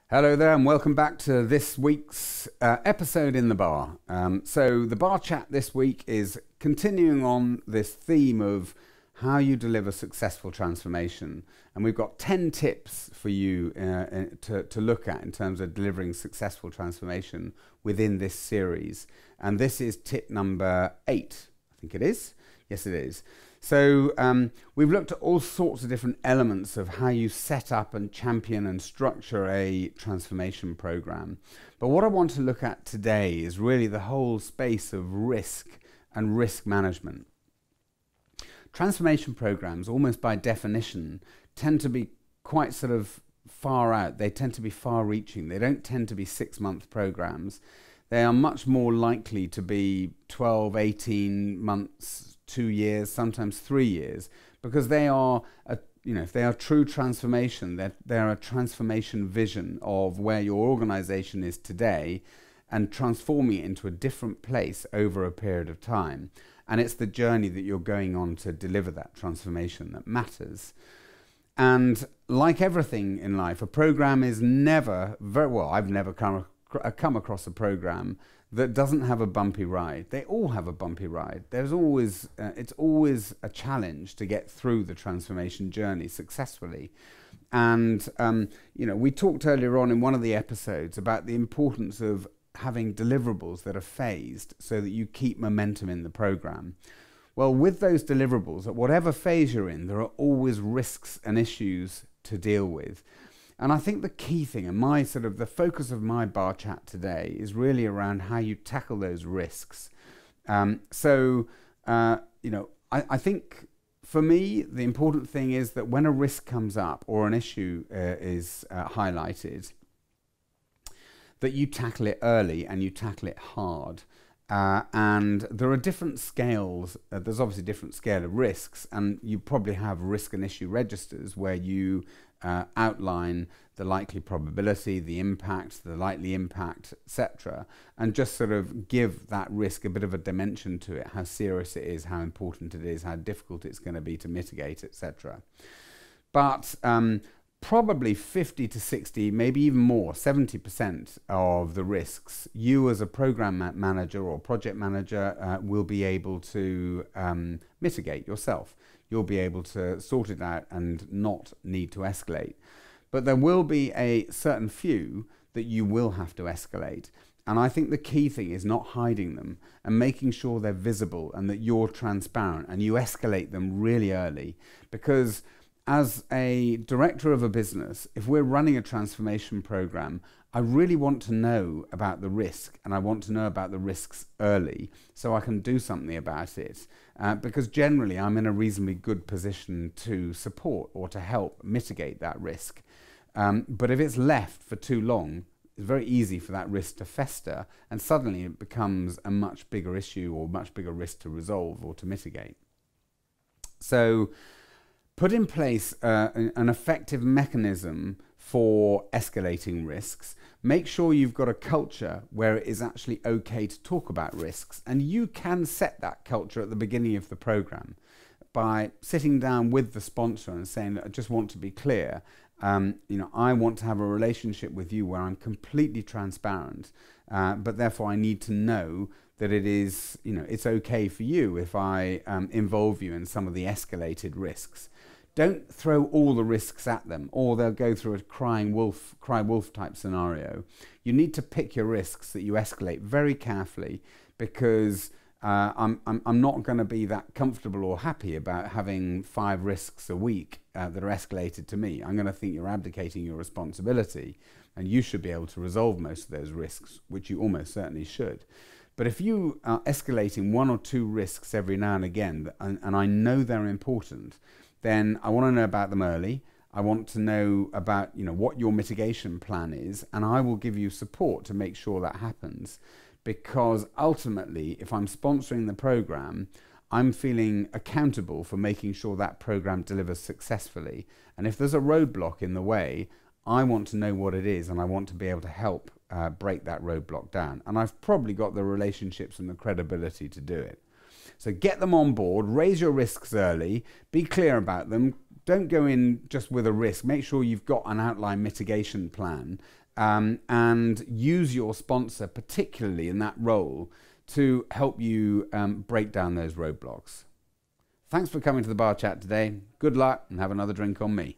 Hello there and welcome back to this week's episode in the bar. So the bar chat this week is continuing on this theme of how you deliver successful transformation. And we've got 10 tips for you to look at in terms of delivering successful transformation within this series. And this is tip number 8, I think it is. Yes, it is. So we've looked at all sorts of different elements of how you set up and champion and structure a transformation program. But what I want to look at today is really the whole space of risk and risk management. Transformation programs, almost by definition, tend to be quite sort of far out. They tend to be far-reaching. They don't tend to be 6-month programs. They are much more likely to be 12, 18 months, 2 years, sometimes 3 years, because they are, if they are true transformation, they're a transformation vision of where your organization is today and transforming it into a different place over a period of time. And it's the journey that you're going on to deliver that transformation that matters. And like everything in life, a program is never, I've never come across a program that doesn't have a bumpy ride. They all have a bumpy ride. There's always, it's always a challenge to get through the transformation journey successfully. And, we talked earlier on in one of the episodes about the importance of having deliverables that are phased so that you keep momentum in the program. Well, with those deliverables, at whatever phase you're in, there are always risks and issues to deal with. And I think the key thing, and the focus of my bar chat today is really around how you tackle those risks. I think for me, the important thing is that when a risk comes up or an issue is highlighted, that you tackle it early and you tackle it hard. And there are different scales. There's obviously different scale of risks, and you probably have risk and issue registers where you outline the likely probability, the impact, the likely impact, etc., and just sort of give that risk a bit of a dimension to it, how serious it is, how important it is, how difficult it's going to be to mitigate, etc. But probably 50 to 60, maybe even more, 70% of the risks, you as a program manager or project manager will be able to mitigate yourself. You'll be able to sort it out and not need to escalate. But there will be a certain few that you will have to escalate. And I think the key thing is not hiding them and making sure they're visible and that you're transparent and you escalate them really early. Because as a director of a business, if we're running a transformation program, I really want to know about the risk, and I want to know about the risks early so I can do something about it. Because generally I'm in a reasonably good position to support or to help mitigate that risk. But if it's left for too long, it's very easy for that risk to fester, and suddenly it becomes a much bigger issue or much bigger risk to resolve or to mitigate. So put in place an effective mechanism for escalating risks. Make sure you've got a culture where it is actually okay to talk about risks. And you can set that culture at the beginning of the program by sitting down with the sponsor and saying, I just want to be clear. I want to have a relationship with you where I'm completely transparent, but therefore I need to know that it is, it's okay for you if I involve you in some of the escalated risks. Don't throw all the risks at them, or they'll go through a cry wolf type scenario. You need to pick your risks that you escalate very carefully, because I'm not going to be that comfortable or happy about having 5 risks a week that are escalated to me. I'm going to think you're abdicating your responsibility, and you should be able to resolve most of those risks, which you almost certainly should. But if you are escalating 1 or 2 risks every now and again, and I know they're important, then I want to know about them early. I want to know about what your mitigation plan is, and I will give you support to make sure that happens. Because ultimately, if I'm sponsoring the program, I'm feeling accountable for making sure that program delivers successfully. And if there's a roadblock in the way, I want to know what it is, and I want to be able to help break that roadblock down. And I've probably got the relationships and the credibility to do it. So get them on board, raise your risks early, be clear about them. Don't go in just with a risk. Make sure you've got an outline mitigation plan and use your sponsor, particularly in that role, to help you break down those roadblocks. Thanks for coming to the bar chat today. Good luck and have another drink on me.